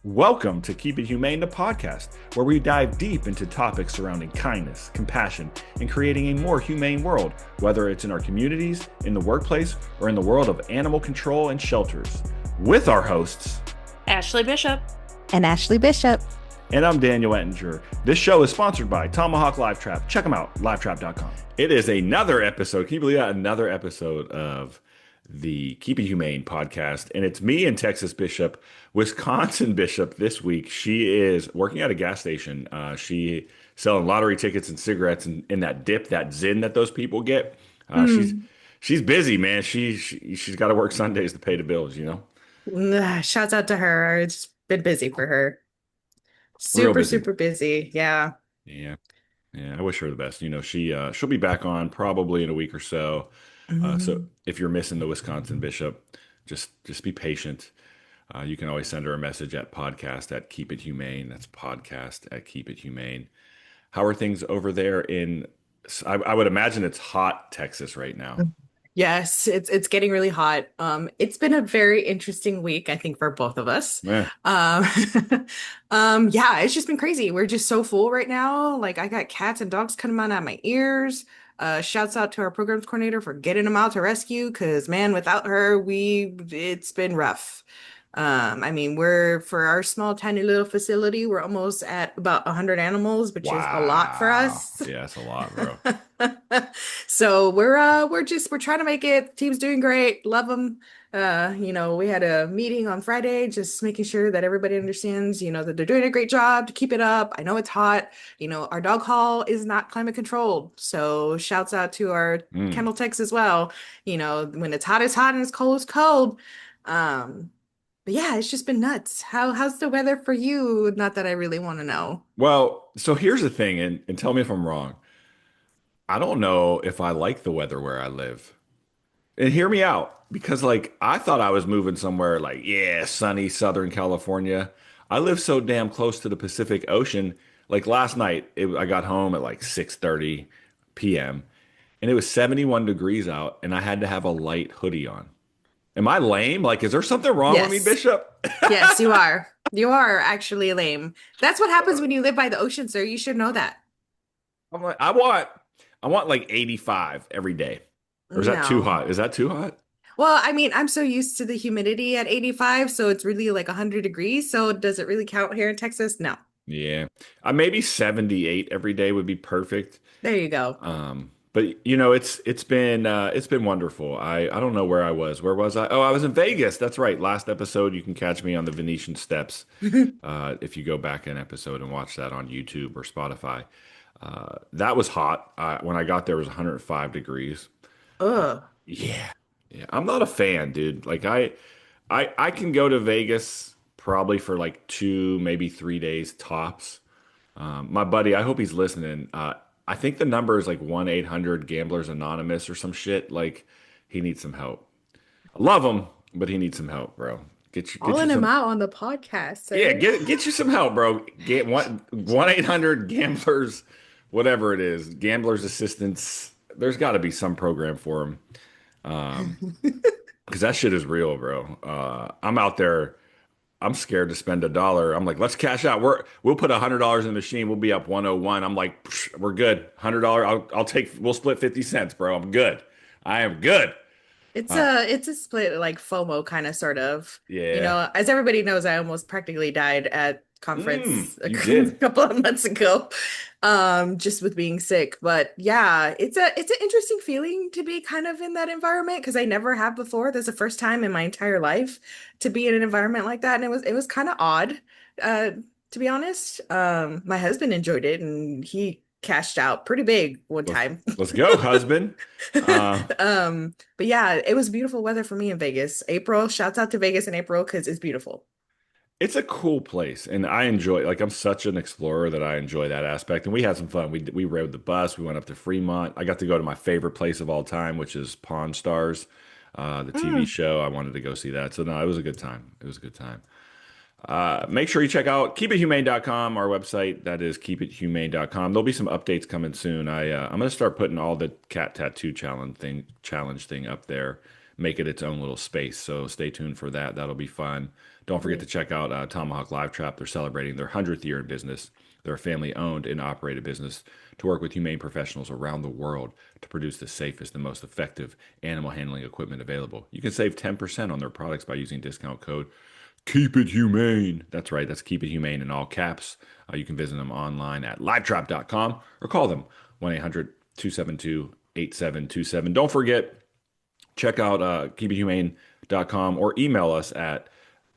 Welcome to Keep It Humane, the podcast, where we dive deep into topics surrounding kindness, compassion, and creating a more humane world, whether it's in our communities, in the workplace, or in the world of animal control and shelters. With our hosts, Ashley Bishop. And Ashley Bishop. And I'm Daniel Ettinger. This show is sponsored by Tomahawk Live Trap. Check them out, livetrap.com. It is another episode. Can you believe that? Another episode of the Keep It Humane podcast. And it's me and Texas Bishop. Wisconsin Bishop this week. She is working at a gas station. She selling lottery tickets and cigarettes and that dip, that zin that those people get. She's busy, man. She's got to work Sundays to pay the bills, you know? Shouts out to her. It's been busy for her. Real busy. Super busy. Yeah. Yeah. Yeah. I wish her the best. You know, she'll be back on probably in a week or so. So if you're missing the Wisconsin Bishop, just be patient. You can always send her a message at podcast at Keep It Humane. That's podcast at Keep It Humane. How are things over there I would imagine it's hot Texas right now. Yes, it's getting really hot. It's been a very interesting week, I think, for both of us. Yeah. Yeah, it's just been crazy. We're just so full right now. Like I got cats and dogs coming out of my ears. Shouts out to our programs coordinator for getting them out to rescue, because man, without her, it's been rough. I mean, for our small, tiny little facility, we're almost at about 100 animals, which is a lot for us. Yeah, it's a lot, bro. So we're trying to make it. The team's doing great. Love them. We had a meeting on Friday, just making sure that everybody understands, that they're doing a great job to keep it up. I know it's hot. Our dog hall is not climate controlled. So shouts out to our kennel techs as well. When it's hot, it's hot, and it's cold, it's cold. But yeah, it's just been nuts. How's the weather for you? Not that I really want to know. Well, so here's the thing, and tell me if I'm wrong. I don't know if I like the weather where I live. And hear me out, because I thought I was moving somewhere sunny Southern California. I live so damn close to the Pacific Ocean. Like last night, I got home at 6:30 p.m. and it was 71 degrees out, and I had to have a light hoodie on. Am I lame? Is there something wrong with me, Bishop? Yes, you are. You are actually lame. That's what happens when you live by the ocean, sir. You should know that. I'm like, I want 85 every day. Or is that too hot? Is that too hot? Well, I mean, I'm so used to the humidity at 85, so it's really 100 degrees. So does it really count here in Texas? No. Yeah. Maybe 78 every day would be perfect. There you go. But it's been wonderful. I don't know where I was. Where was I? Oh, I was in Vegas. That's right. Last episode, you can catch me on the Venetian Steps. If you go back an episode and watch that on YouTube or Spotify. That was hot. When I got there, it was 105 degrees. Ugh. Yeah. Yeah. I'm not a fan, dude. I can go to Vegas probably for 2, maybe 3 days tops. My buddy, I hope he's listening. I think the number is 1-800 Gamblers Anonymous or some shit. He needs some help. I love him, but he needs some help, bro. Calling him out on the podcast. Sir. Yeah, get you some help, bro. Get 1-800 Gamblers, whatever it is, Gamblers Assistance. There's got to be some program for him, because that shit is real, bro. I'm out there. I'm scared to spend $1. I'm like, let's cash out. We'll put $100 in the machine. We'll be up 101. I'm like, we're good. $100. We'll split 50 cents, bro. I'm good. I am good. It's a split FOMO kind of sort of. Yeah. As everybody knows, I almost practically died at conference a did. couple of months ago, just with being sick. But yeah, it's an interesting feeling to be kind of in that environment, because I never have before. This is the first time in my entire life to be in an environment like that, and it was kind of odd, to be honest. My husband enjoyed it, and he cashed out pretty big one time. Let's go, husband. But yeah, it was beautiful weather for me in Vegas. April, shouts out to Vegas in April, because it's beautiful. It's a cool place, and I enjoy I'm such an explorer that I enjoy that aspect. And we had some fun. We rode the bus. We went up to Fremont. I got to go to my favorite place of all time, which is Pawn Stars, the TV show. I wanted to go see that. So no, it was a good time. It was a good time. Make sure you check out keepithumane.com, our website. That is keepithumane.com. There'll be some updates coming soon. I'm going to start putting all the cat tattoo challenge thing up there, make it its own little space. So stay tuned for that. That'll be fun. Don't forget to Great. check out Tomahawk Live Trap. They're celebrating their 100th year in business. They're a family owned and operated business to work with humane professionals around the world to produce the safest and most effective animal handling equipment available. You can save 10% on their products by using discount code Keep It Humane. That's right, that's Keep It Humane in all caps. You can visit them online at livetrap.com or call them 1 800 272 8727. Don't forget, check out keepithumane.com or email us at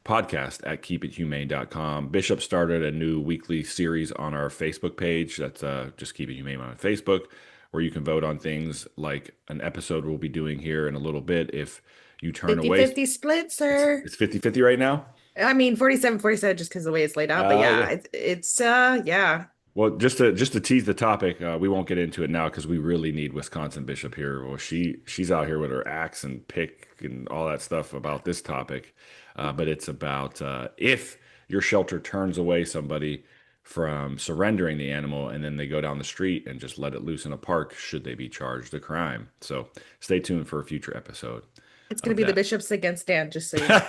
podcast@keepithumane.com. Bishop started a new weekly series on our Facebook page. That's just Keep It Humane on Facebook, where you can vote on things like an episode we'll be doing here in a little bit. If you turn away, 50-50 split, it's sir. it's 50-50 right now. I mean, 47-47 just because the way it's laid out. But yeah, Yeah. it's yeah. Well, just to tease the topic, we won't get into it now because we really need Wisconsin Bishop here. Well, she's out here with her axe and pick and all that stuff about this topic, but it's about if your shelter turns away somebody from surrendering the animal and then they go down the street and just let it loose in a park, should they be charged a crime? So stay tuned for a future episode It's gonna of be the that. bishops against Dan, just so you know.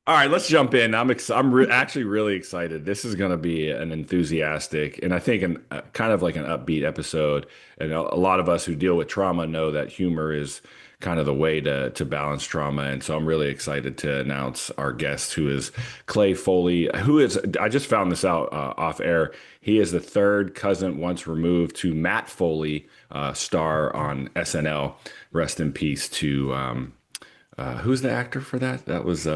All right, let's jump in. I'm actually really excited. This is going to be an enthusiastic and I think an kind of like an upbeat episode. And a lot of us who deal with trauma know that humor is kind of the way to balance trauma. And so I'm really excited to announce our guest, who is Clay Foley, who is, I just found this out off air. He is the third cousin once removed to Matt Foley, star on SNL. Rest in peace to who's the actor for that? That was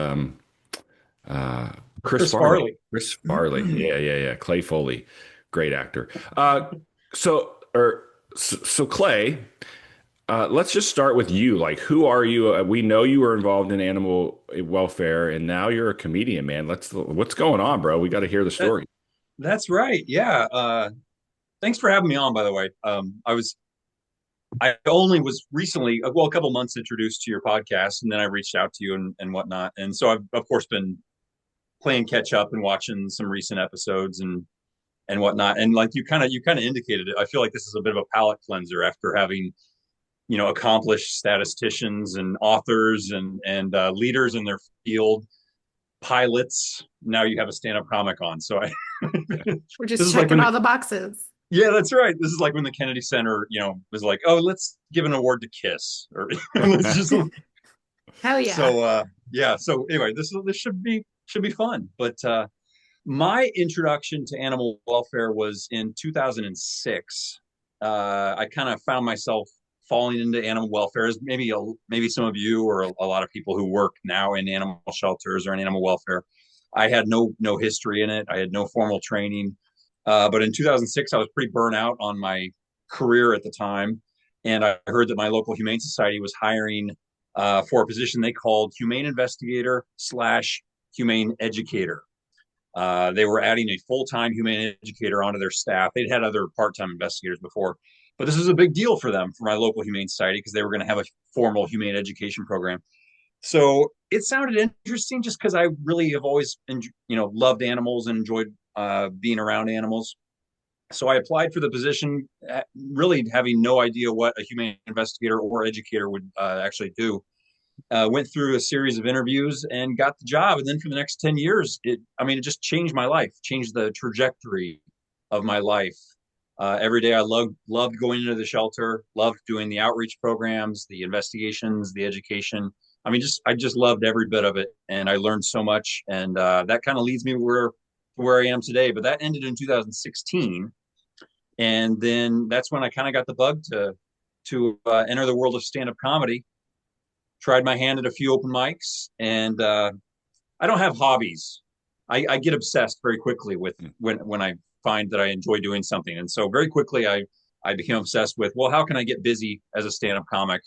uh, Chris Chris Farley. Farley. Chris Farley. Yeah, yeah, yeah. Clay Foley, great actor. So Clay, let's just start with you. Like, who are you? We know you were involved in animal welfare, and now you're a comedian, man. What's going on, bro? We got to hear the That, story. that's right. Yeah. Thanks for having me on, by the way. I only was recently, well, a couple months introduced to your podcast, and then I reached out to you and whatnot. And so I've of course been playing catch up and watching some recent episodes and whatnot. And like you kind of indicated it. I feel like this is a bit of a palate cleanser after having accomplished statisticians and authors and leaders in their field, pilots. Now you have a stand-up comic on. So We're this just is like checking when all the boxes. yeah, that's right. This is like when the Kennedy Center, was like, oh, let's give an award to Kiss, or let's just. Hell yeah. So yeah. So anyway, this should be fun. But my introduction to animal welfare was in 2006. I kind of found myself falling into animal welfare, as maybe some of you or a lot of people who work now in animal shelters or in animal welfare. I had no history in it. I had no formal training. But in 2006, I was pretty burnt out on my career at the time. And I heard that my local Humane Society was hiring for a position they called Humane Investigator slash Humane Educator. They were adding a full-time humane educator onto their staff. They'd had other part-time investigators before, but this was a big deal for them, for my local Humane Society, because they were going to have a formal humane education program. So it sounded interesting just because I really have always, loved animals and enjoyed being around animals. So I applied for the position, really having no idea what a humane investigator or educator would actually do. Went through a series of interviews and got the job. And then for the next 10 years, it just changed my life, changed the trajectory of my life. Every day I loved going into the shelter, loved doing the outreach programs, the investigations, the education. I just loved every bit of it. And I learned so much. And that kind of leads me where I am today. But that ended in 2016. And then that's when I kind of got the bug to enter the world of stand-up comedy. Tried my hand at a few open mics, and I don't have hobbies. I get obsessed very quickly with when I find that I enjoy doing something, and so very quickly I became obsessed with, well, how can I get busy as a stand-up comic,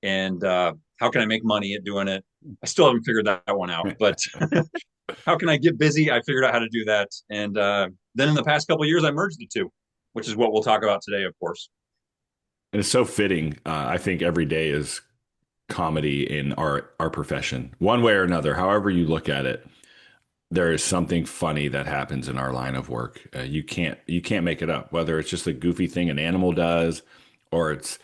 and how can I make money at doing it? I still haven't figured that one out, but how can I get busy? I figured out how to do that, and then in the past couple of years, I merged the two, which is what we'll talk about today, of course. And it's so fitting. I think every day is comedy in our profession, one way or another. However you look at it, there is something funny that happens in our line of work. You can't make it up. Whether it's just a goofy thing an animal does, or it's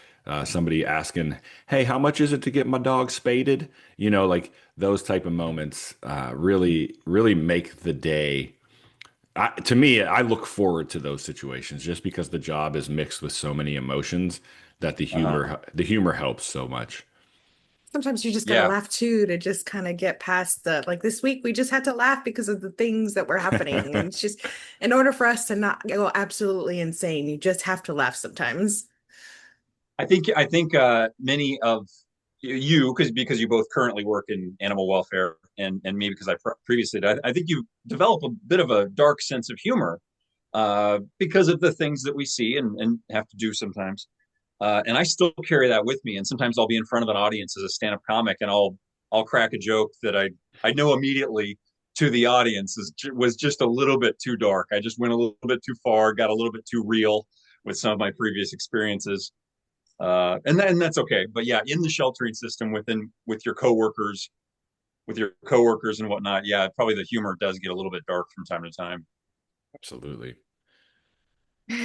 somebody asking, "Hey, how much is it to get my dog spaded?" Like those type of moments really, really make the day. To me, I look forward to those situations just because the job is mixed with so many emotions that Uh-huh. the humor helps so much. Sometimes you just gotta Yeah. laugh too to just kind of get past the like this week we just had to laugh because of the things that were happening. And it's just in order for us to not go absolutely insane, you just have to laugh sometimes. I think many of you, because you both currently work in animal welfare, and me because I previously did, I think you develop a bit of a dark sense of humor because of the things that we see and have to do sometimes. And I still carry that with me. And sometimes I'll be in front of an audience as a stand-up comic, and I'll crack a joke that I know immediately to the audience was just a little bit too dark. I just went a little bit too far, got a little bit too real with some of my previous experiences, and that's okay. But yeah, in the sheltering system, with your coworkers and whatnot, yeah, probably the humor does get a little bit dark from time to time. Absolutely.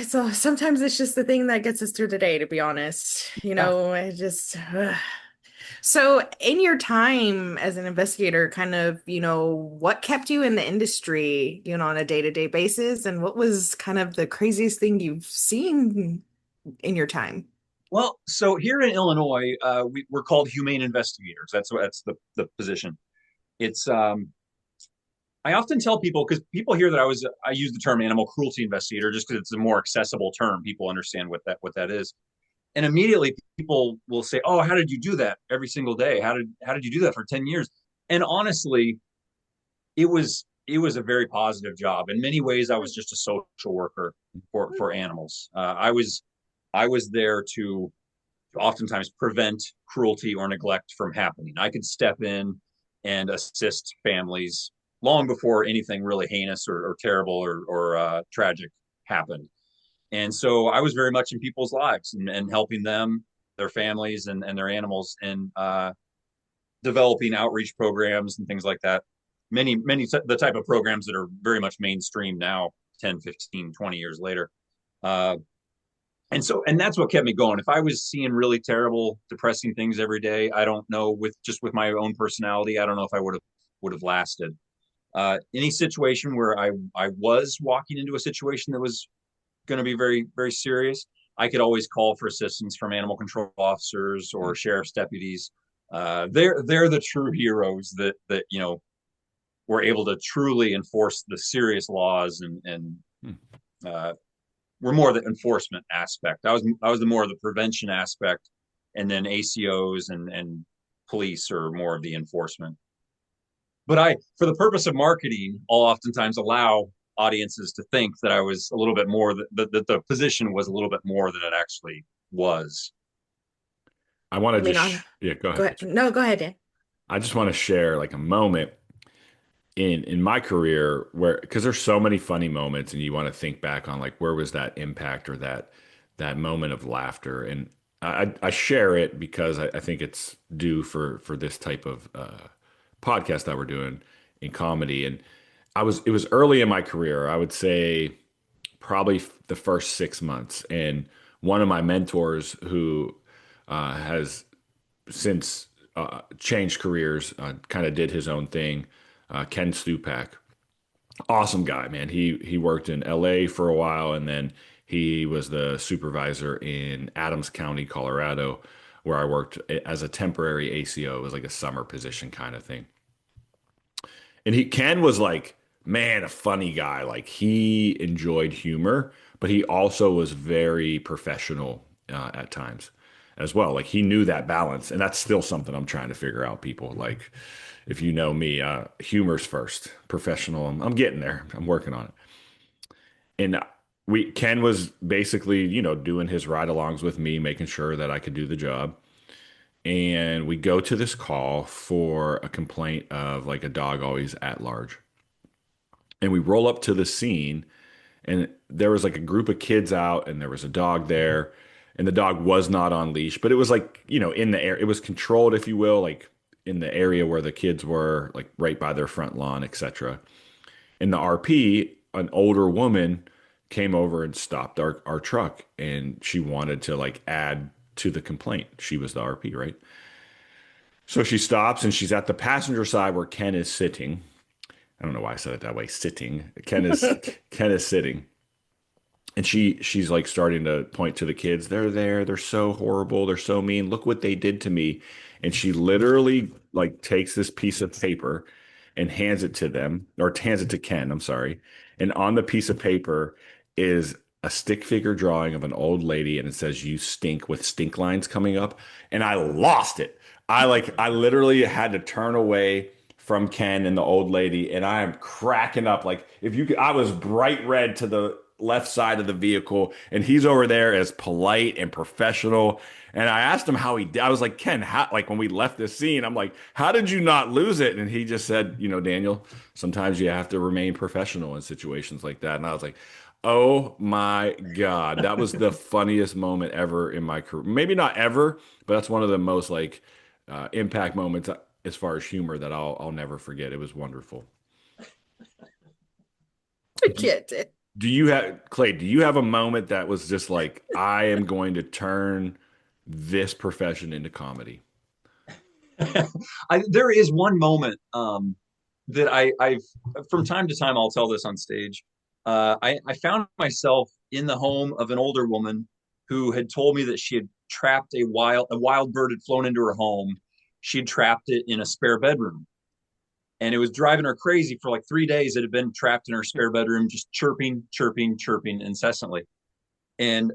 So sometimes it's just the thing that gets us through the day, to be honest. Yeah. I just So in your time as an investigator, kind of, what kept you in the industry, on a day-to-day basis, and what was kind of the craziest thing you've seen in your time? Well, so here in Illinois, we're called humane investigators. That's the position. It's I often tell people because people hear that I use the term animal cruelty investigator just because it's a more accessible term. People understand what that is, and immediately people will say, "Oh, how did you do that every single day? How did you do that for 10 years?" And honestly, it was a very positive job. In many ways, I was just a social worker for animals. I was there to oftentimes prevent cruelty or neglect from happening. I could step in and assist families long before anything really heinous or terrible or tragic happened. And so I was very much in people's lives and helping them, their families, and their animals, and developing outreach programs and things like that. Many the type of programs that are very much mainstream now, 10, 15, 20 years later. Uh, and that's what kept me going. If I was seeing really terrible, depressing things every day, I don't know, with my own personality, I don't know if I would have lasted. Any situation where I was walking into a situation that was going to be very very serious, I could always call for assistance from animal control officers or sheriff's deputies. They're the true heroes that were able to truly enforce the serious laws and uh, we're more the enforcement aspect. I was the more of the prevention aspect, and then ACOs and police are more of the enforcement. But for the purpose of marketing, I'll oftentimes allow audiences to think that I was a little bit more that the position was a little bit more than it actually was. I want I to mean, just, on yeah, go go ahead, ahead. Rachel. No, go ahead, Dan. I just want to share like a moment in my career where because there's so many funny moments and you want to think back on like where was that impact or that moment of laughter and I share it because I think it's due for this type of podcast that we're doing in comedy and it was early in my career I would say probably the first 6 months and one of my mentors who has since changed careers kind of did his own thing Ken Stupak awesome guy, man. He worked in LA for a while and then he was the supervisor in Adams County, Colorado, where I worked as a temporary ACO. It was like a summer position kind of thing. And Ken was like, man, a funny guy. Like he enjoyed humor, but he also was very professional at times as well. Like he knew that balance, and that's still something I'm trying to figure out. People like, if you know me, humor's first, professional. I'm getting there. I'm working on it. And Ken was basically, doing his ride-alongs with me, making sure that I could do the job. And we go to this call for a complaint of like a dog always at large. And we roll up to the scene, and there was like a group of kids out, and there was a dog there, and the dog was not on leash, but it was like, in the air, it was controlled, if you will, like in the area where the kids were, like right by their front lawn, etc. And the RP, an older woman, came over and stopped our truck, and she wanted to like add to the complaint. She was the RP, right? So she stops and she's at the passenger side where Ken is sitting. I don't know why I said it that way. Sitting. Ken is sitting. And she's like starting to point to the kids. They're there. They're so horrible. They're so mean. Look what they did to me. And she literally like takes this piece of paper and hands it to them, or hands it to Ken, I'm sorry. And on the piece of paper is a stick figure drawing of an old lady, and it says "You stink" with stink lines coming up. And I lost it. I literally had to turn away from Ken and the old lady, and I am cracking up. Like if you could, I was bright red to the left side of the vehicle, and he's over there as polite and professional. And I asked him how he did. I was like, Ken, how, like when we left this scene, I'm like, how did you not lose it? And he just said, Daniel, sometimes you have to remain professional in situations like that. And I was like, oh my God, that was the funniest moment ever in my career. Maybe not ever, but that's one of the most like impact moments as far as humor that I'll never forget. It was wonderful. I get it. Do you have, Clay, do you have a moment that was just like, I am going to turn this profession into comedy? There is one moment that I've from time to time I'll tell this on stage. I found myself in the home of an older woman who had told me that she had trapped a wild bird had flown into her home. She had trapped it in a spare bedroom, and it was driving her crazy for like 3 days. It had been trapped in her spare bedroom, just chirping, chirping, chirping incessantly. And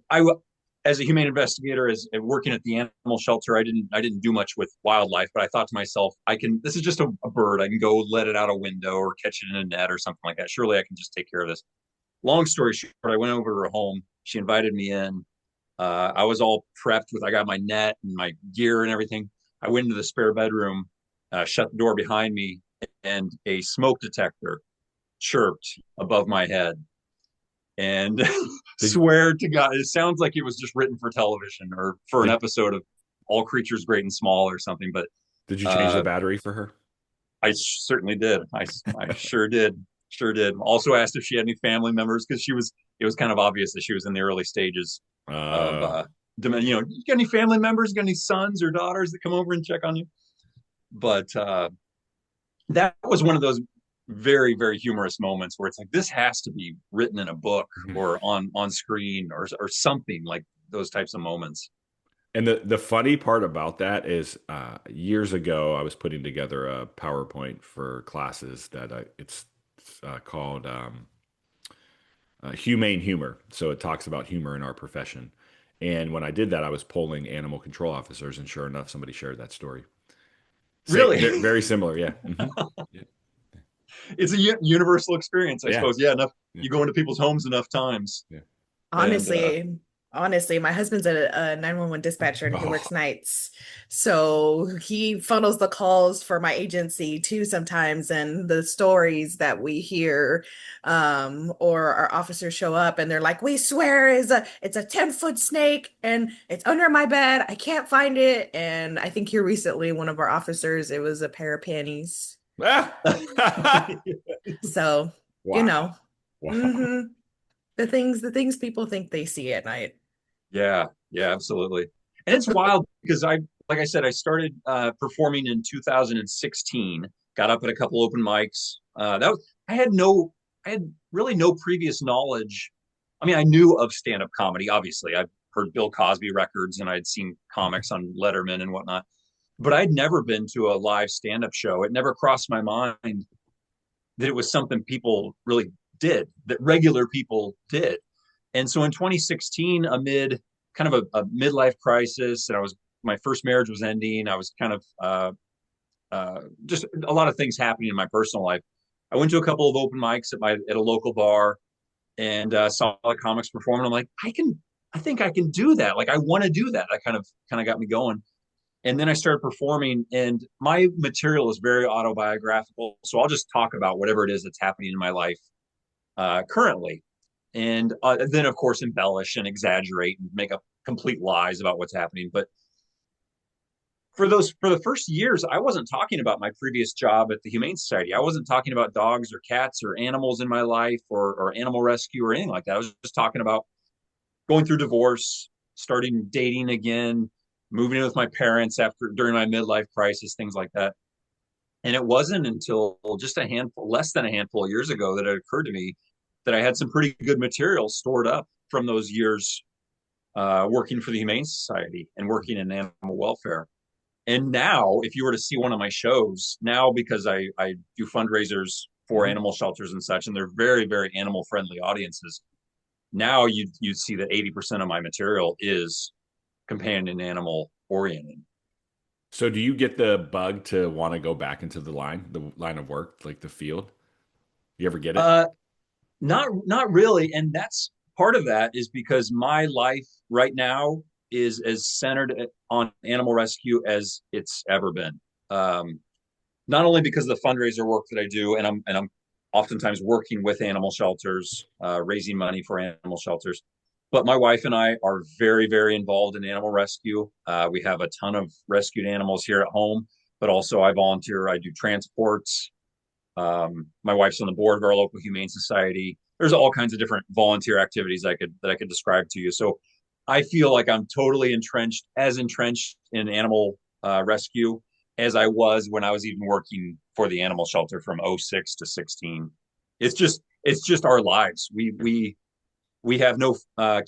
as a humane investigator, as working at the animal shelter, I didn't do much with wildlife, but I thought to myself, this is just a bird. I can go let it out a window or catch it in a net or something like that. Surely I can just take care of this. Long story short, I went over to her home. She invited me in. I was all prepped I got my net and my gear and everything. I went into the spare bedroom, shut the door behind me, and a smoke detector chirped above my head. And swear to God, it sounds like it was just written for television or for an episode of All Creatures Great and Small or something. But did you change the battery for her? I certainly did. I sure did. Sure did. Also asked if she had any family members because it was kind of obvious that she was in the early stages of you got any family members, got any sons or daughters that come over and check on you? But that was one of those very, very humorous moments where it's like, this has to be written in a book or on screen or something, like those types of moments. And the funny part about that is years ago, I was putting together a PowerPoint for classes that it's called Humane Humor. So it talks about humor in our profession. And when I did that, I was polling animal control officers, and sure enough, somebody shared that story. Really? Very similar, yeah. Mm-hmm. Yeah. It's a universal experience, I suppose. Yeah, enough. Yeah. You go into people's homes enough times. Yeah. Honestly, my husband's a 911 dispatcher and he works nights. So he funnels the calls for my agency too sometimes, and the stories that we hear, or our officers show up and they're like, we swear it's a 10-foot snake and it's under my bed. I can't find it. And I think here recently, one of our officers, it was a pair of panties. So, Wow. mm-hmm. The things people think they see at night. Yeah, absolutely. And it's wild because like I said, I started performing in 2016. Got up at a couple open mics. I had really no previous knowledge. I mean, I knew of stand-up comedy. Obviously, I've heard Bill Cosby records and I'd seen comics on Letterman and whatnot, but I'd never been to a live stand-up show. It never crossed my mind that it was something people really did, that regular people did. And so in 2016, amid kind of a midlife crisis, and my first marriage was ending. I was kind of just a lot of things happening in my personal life. I went to a couple of open mics at a local bar and saw the comics perform. And I'm like, I think I can do that. Like, I want to do that. That kind of got me going. And then I started performing, and my material is very autobiographical. So I'll just talk about whatever it is that's happening in my life currently. And then, of course, embellish and exaggerate and make up complete lies about what's happening. But for the first years, I wasn't talking about my previous job at the Humane Society. I wasn't talking about dogs or cats or animals in my life or animal rescue or anything like that. I was just talking about going through divorce, starting dating again, moving in with my parents during my midlife crisis, things like that. And it wasn't until just less than a handful of years ago, that it occurred to me that I had some pretty good material stored up from those years working for the Humane Society and working in animal welfare. And now, if you were to see one of my shows now, because I do fundraisers for animal shelters and such, and they're very, very animal friendly audiences. Now you'd see that 80% of my material is companion animal oriented. So do you get the bug to want to go back into the line of work, like the field? You ever get it? Uh, not really, and that's part of that is because my life right now is as centered on animal rescue as it's ever been. Not only because of the fundraiser work that I do, and I'm oftentimes working with animal shelters, raising money for animal shelters, but my wife and I are very, very involved in animal rescue. We have a ton of rescued animals here at home, but also I volunteer. I do transports. My wife's on the board of our local humane society. There's all kinds of different volunteer activities that I could describe to you. So I feel like I'm totally entrenched in animal rescue as I was when I was even working for the animal shelter from '06 to 16. It's just our lives. We have no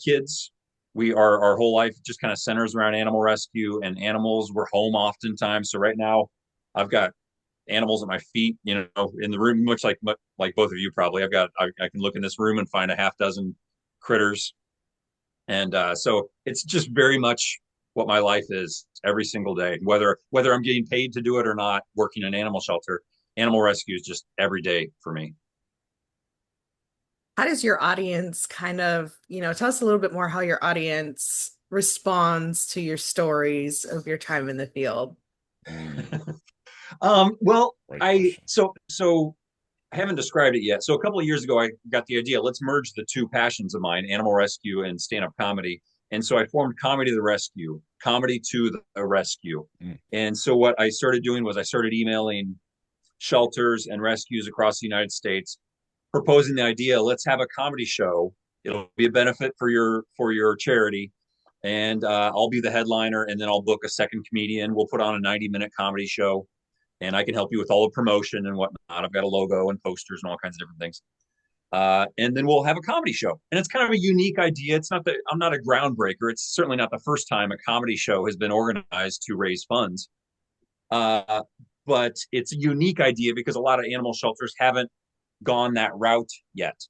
kids. Our whole life just kind of centers around animal rescue and animals. We're home oftentimes. So right now I've got animals at my feet, in the room, much like both of you probably. I can look in this room and find a half dozen critters. And so it's just very much what my life is every single day, whether I'm getting paid to do it or not. Working in an animal shelter, animal rescue is just every day for me. How does your audience kind of, tell us a little bit more how your audience responds to your stories of your time in the field? Well, Great so I haven't described it yet. So a couple of years ago, I got the idea, let's merge the two passions of mine, animal rescue and stand-up comedy. And so I formed Comedy to the Rescue, Comedy to the Rescue. And so what I started doing was I started emailing shelters and rescues across the United States, proposing the idea, let's have a comedy show. It'll be a benefit for your charity. And I'll be the headliner, and then I'll book a second comedian. We'll put on a 90-minute comedy show, and I can help you with all the promotion and whatnot. I've got a logo and posters and all kinds of different things. And then we'll have a comedy show. And it's kind of a unique idea. It's not that I'm not a groundbreaker. It's certainly not the first time a comedy show has been organized to raise funds. But it's a unique idea because a lot of animal shelters haven't gone that route yet.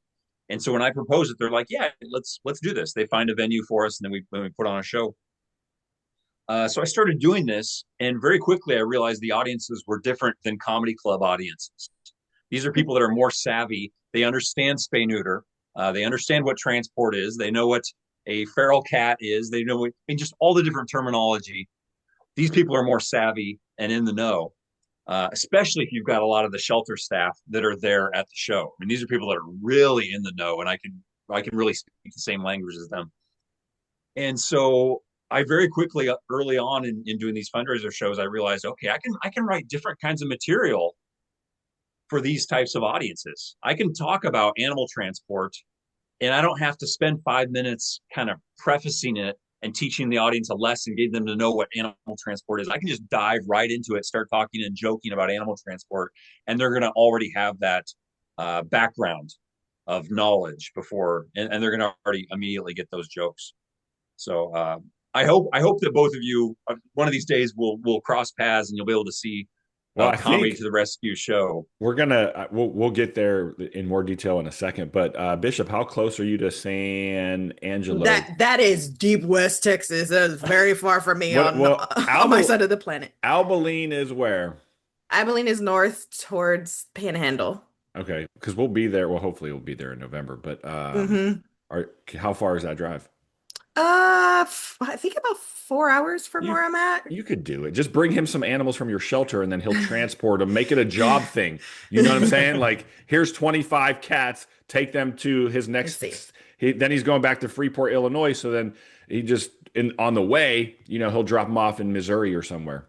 And so when I propose it, they're like, yeah, let's do this. They find a venue for us, and then we put on a show. So I started doing this, and very quickly I realized the audiences were different than comedy club audiences. These are people that are more savvy. They understand spay neuter. They understand what transport is. They know what a feral cat is. They know just all the different terminology. These people are more savvy and in the know, especially if you've got a lot of the shelter staff that are there at the show. I mean, these are people that are really in the know, and I can really speak the same language as them. And so I very quickly, early on in doing these fundraiser shows, I realized, okay, I can write different kinds of material for these types of audiences. I can talk about animal transport, and I don't have to spend 5 minutes kind of prefacing it and teaching the audience a lesson, getting them to know what animal transport is. I can just dive right into it, start talking and joking about animal transport, and they're going to already have that background of knowledge before, and they're going to already immediately get those jokes. So I hope that both of you, one of these days, will cross paths, and you'll be able to see Comedy to the Rescue show. We'll get there in more detail in a second. But Bishop, how close are you to San Angelo? That is deep West Texas. That is very far from me on my side of the planet. Abilene is where? Abilene is north towards Panhandle. Okay, because we'll be there. Well, hopefully we'll be there in November. But how far is that drive? I think about 4 hours from where I'm at. You could do it. Just bring him some animals from your shelter, and then he'll transport them. Make it a job thing. You know what I'm saying? Like, here's 25 cats. Take them to his next. Then he's going back to Freeport, Illinois. So then on the way, he'll drop them off in Missouri or somewhere.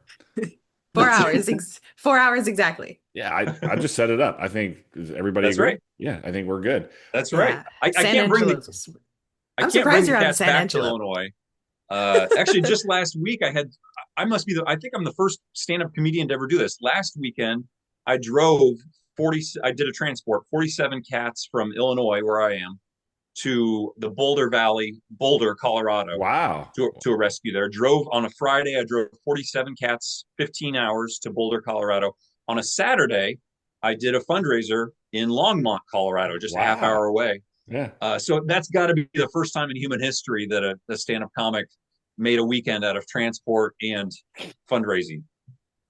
4 hours. 4 hours exactly. Yeah, I just set it up. I think everybody. That's right. Yeah, I think we're good. That's right. I can't bring the. I'm surprised you're out of San Angelo, Illinois. Actually, just last week I think I'm the first stand-up comedian to ever do this. Last weekend, I did a transport, 47 cats from Illinois, where I am, to the Boulder Valley, Boulder, Colorado, Wow. to a rescue there. Drove on a Friday, I drove 47 cats, 15 hours to Boulder, Colorado. On a Saturday, I did a fundraiser in Longmont, Colorado, just a half Wow. hour away. Yeah. So that's got to be the first time in human history that a stand-up comic made a weekend out of transport and fundraising.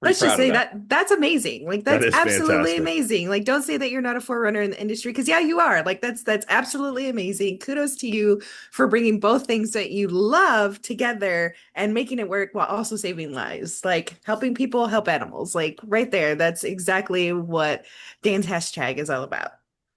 Pretty Let's just proud of say that. that's amazing. Like That that's is absolutely fantastic. amazing. Like don't say that you're not a forerunner in the industry because yeah, you are. Like that's absolutely amazing. Kudos to you for bringing both things that you love together and making it work while also saving lives. Like helping people help animals. Like right there, that's exactly what Dan's hashtag is all about.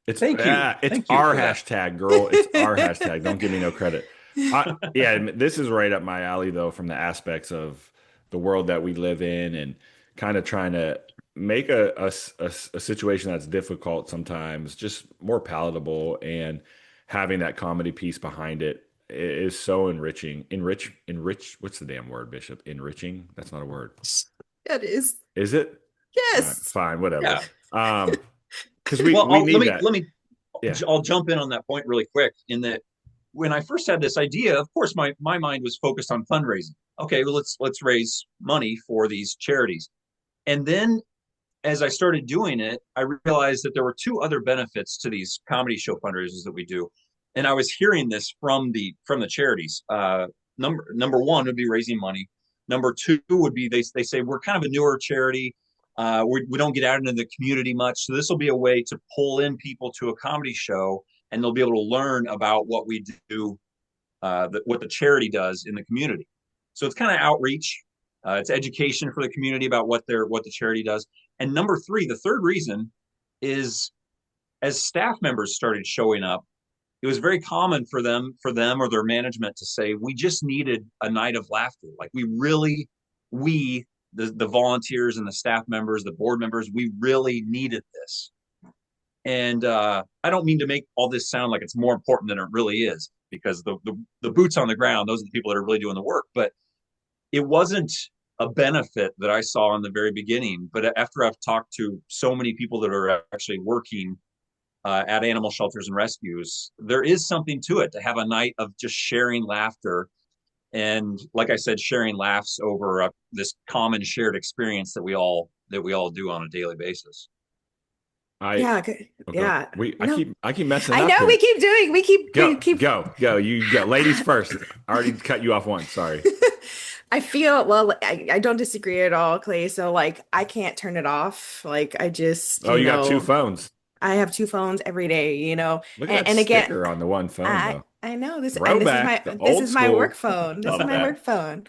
It's Thank you our for that. hashtag, girl. It's our hashtag. Don't give me no credit. Yeah, this is right up my alley though, from the aspects of the world that we live in and kind of trying to make a situation that's difficult sometimes just more palatable, and having that comedy piece behind it is so enriching. Enrich. What's the damn word, Bishop? Enriching? That's not a word. It is. Is it? Yes. Fine, whatever. Yeah. Because Well, we need that. Yeah. I'll jump in on that point really quick. In that, when I first had this idea, of course, my mind was focused on fundraising. Okay, well, let's raise money for these charities. And then as I started doing it, I realized that there were two other benefits to these comedy show fundraisers that we do. And I was hearing this from the charities. Number one would be raising money. Number two would be they say we're kind of a newer charity. We don't get out into the community much, so this will be a way to pull in people to a comedy show, and they'll be able to learn about what we do, what the charity does in the community. So it's kind of outreach. It's education for the community about what the charity does. And number three, the third reason is, as staff members started showing up, it was very common for them or their management to say, we just needed a night of laughter. Like the volunteers and the staff members, the board members, we really needed this. And I don't mean to make all this sound like it's more important than it really is, because the boots on the ground, those are the people that are really doing the work. But it wasn't a benefit that I saw in the very beginning. But after I've talked to so many people that are actually working at animal shelters and rescues, there is something to it, to have a night of just sharing laughter. And like I said, sharing laughs over this common shared experience that we all do on a daily basis. Yeah, yeah. No, I keep messing I up know here. we keep doing, Go, we keep. go. You go. Ladies first. I already cut you off once. Sorry. I feel, well, I don't disagree at all, Clay. So like I can't turn it off. Like I just, Oh, you got two phones. I have two phones every day, Look at that and again, sticker on the one phone, though. I know this, and Throwback, the this old is my work school. phone. This is Love my that. work phone.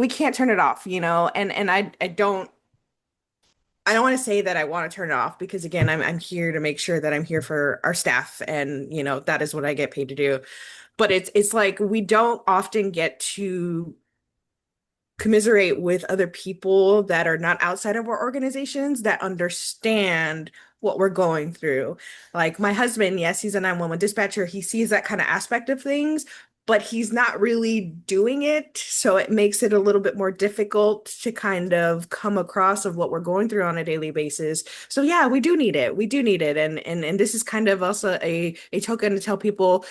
We can't turn it off, and I don't want to say that I want to turn it off because again, I'm here to make sure that I'm here for our staff, and that is what I get paid to do. But it's like we don't often get to commiserate with other people that are not outside of our organizations that understand what we're going through. Like my husband, yes, he's a 911 dispatcher. He sees that kind of aspect of things, but he's not really doing it. So it makes it a little bit more difficult to kind of come across of what we're going through on a daily basis. So yeah, we do need it. We do need it. And this is kind of also a token to tell people,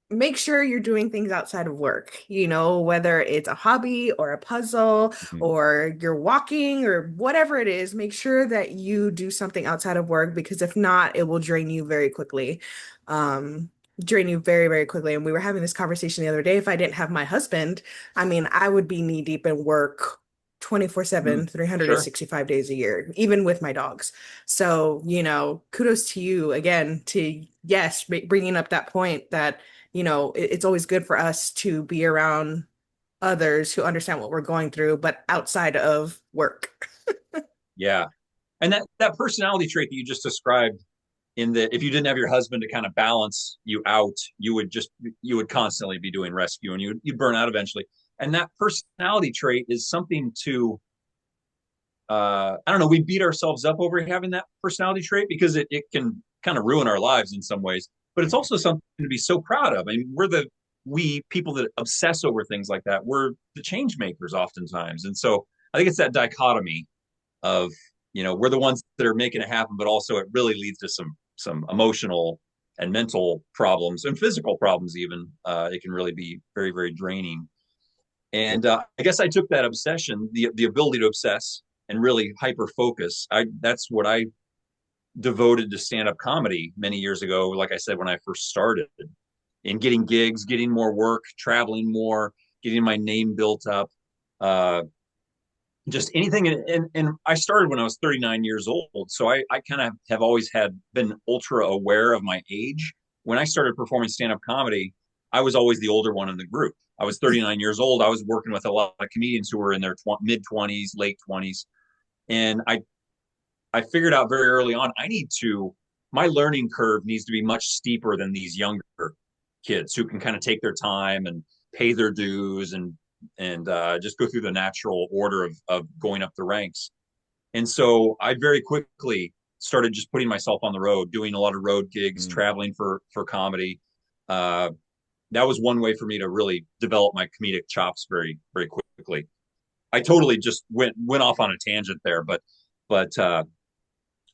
make sure you're doing things outside of work, whether it's a hobby or a puzzle Mhm. or you're walking or whatever it is, make sure that you do something outside of work because if not, it will drain you very quickly. Drain you very, very quickly. And we were having this conversation the other day. If I didn't have my husband, I mean, I would be knee deep in work 24/7, Sure. 365 days a year, even with my dogs. So, kudos to you again to, yes, bringing up that point that it's always good for us to be around others who understand what we're going through, but outside of work. Yeah. And that personality trait that you just described, in that if you didn't have your husband to kind of balance you out, you would constantly be doing rescue, and you'd burn out eventually. And that personality trait is something to, I don't know, we beat ourselves up over having that personality trait because it can kind of ruin our lives in some ways, but it's also something to be so proud of. I mean, we people that obsess over things like that, we're the change makers oftentimes. And so I think it's that dichotomy of, we're the ones that are making it happen, but also it really leads to some emotional and mental problems and physical problems even. It can really be very, very draining. And I guess I took that obsession, the ability to obsess and really hyper focus. That's what I devoted to stand up comedy many years ago. Like I said, when I first started, in getting gigs, getting more work, traveling more, getting my name built up, just anything. And I started when I was 39 years old. So I kind of have always been ultra aware of my age. When I started performing stand-up comedy, I was always the older one in the group. I was 39 years old. I was working with a lot of comedians who were in their mid 20s, late 20s. And I figured out very early on, my learning curve needs to be much steeper than these younger kids who can kind of take their time and pay their dues and just go through the natural order of going up the ranks. And so I very quickly started just putting myself on the road, doing a lot of road gigs, traveling for comedy. That was one way for me to really develop my comedic chops very, very quickly. I totally just went off on a tangent there, but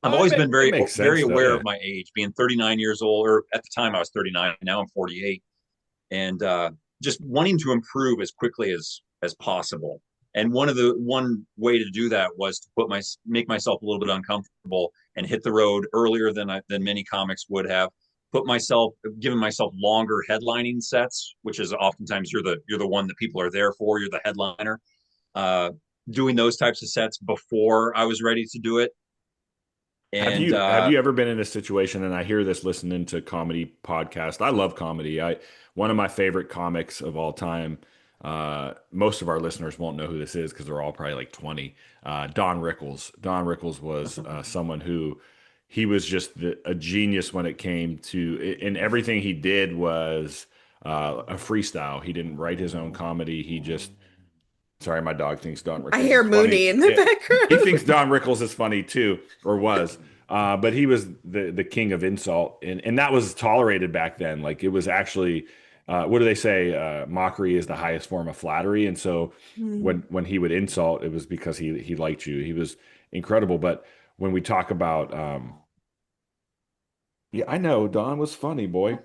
I've always been very, very aware of my age, being 39 years old, or at the time I was 39, now I'm 48, and just wanting to improve as quickly as possible. And one way to do that was to make myself a little bit uncomfortable and hit the road earlier than many comics would have. Giving myself longer headlining sets, which is oftentimes you're the one that people are there for. You're the headliner. Doing those types of sets before I was ready to do it. And have you ever been in a situation, and I hear this listening to comedy podcast. I love comedy. One of my favorite comics of all time. Most of our listeners won't know who this is because they're all probably like 20. Don Rickles. Don Rickles was someone who he was just a genius when it came to, and everything he did was a freestyle. He didn't write his own comedy. He just, sorry, my dog thinks Don Rickles I hear is Mooney funny. in the background. He thinks Don Rickles is funny too, or was. But he was the king of insult, and that was tolerated back then. Like it was actually, what do they say? Mockery is the highest form of flattery. And so when he would insult, it was because he liked you. He was incredible. But when we talk about, yeah, I know Don was funny, boy.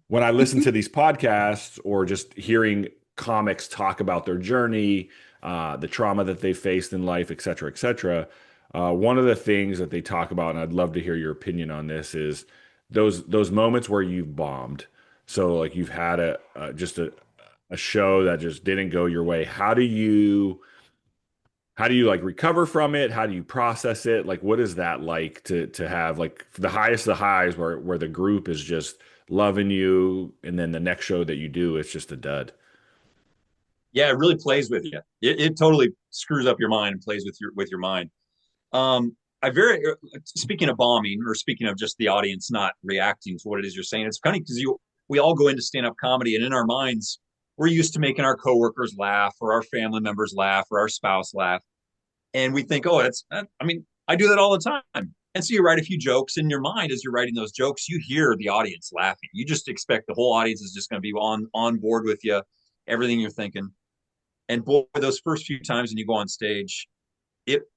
When I listen to these podcasts or just hearing comics talk about their journey, the trauma that they faced in life, et cetera, et cetera. One of the things that they talk about, and I'd love to hear your opinion on this, is those moments where you've bombed. So like you've had just a show that just didn't go your way. How do you like recover from it? How do you process it? Like what is that like to have like the highest of the highs where the group is just loving you, and then the next show that you do, it's just a dud? Yeah, it really plays with you. It totally screws up your mind and plays with your mind. Speaking of bombing, or speaking of just the audience not reacting to what it is you're saying, it's funny because we all go into stand-up comedy, and in our minds, we're used to making our coworkers laugh, or our family members laugh, or our spouse laugh, and we think, oh, I do that all the time. And so you write a few jokes in your mind. As you're writing those jokes, you hear the audience laughing. You just expect the whole audience is just going to be on board with you, everything you're thinking. And boy, those first few times when you go on stage,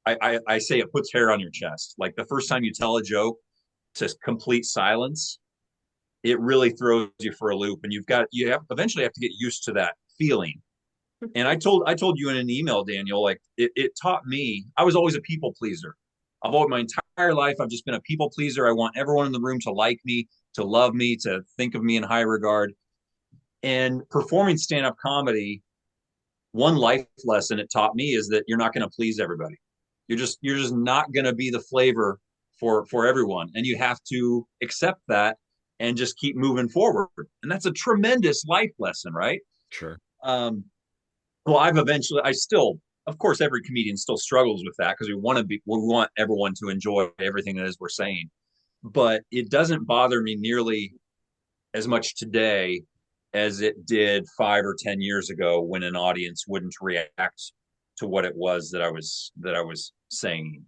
I say it puts hair on your chest. Like the first time you tell a joke to complete silence, it really throws you for a loop, and eventually have to get used to that feeling. And I told you in an email, Daniel, like it taught me. I was always a people pleaser. My entire life, I've just been a people pleaser. I want everyone in the room to like me, to love me, to think of me in high regard. And performing stand-up comedy, one life lesson it taught me is that you're not going to please everybody. You're just not going to be the flavor for everyone, and you have to accept that and just keep moving forward. And that's a tremendous life lesson, right? Sure. Well, I still, of course, every comedian still struggles with that because we want everyone to enjoy everything that is we're saying. But it doesn't bother me nearly as much today as it did 5 or 10 years ago when an audience wouldn't react to what it was that I was saying.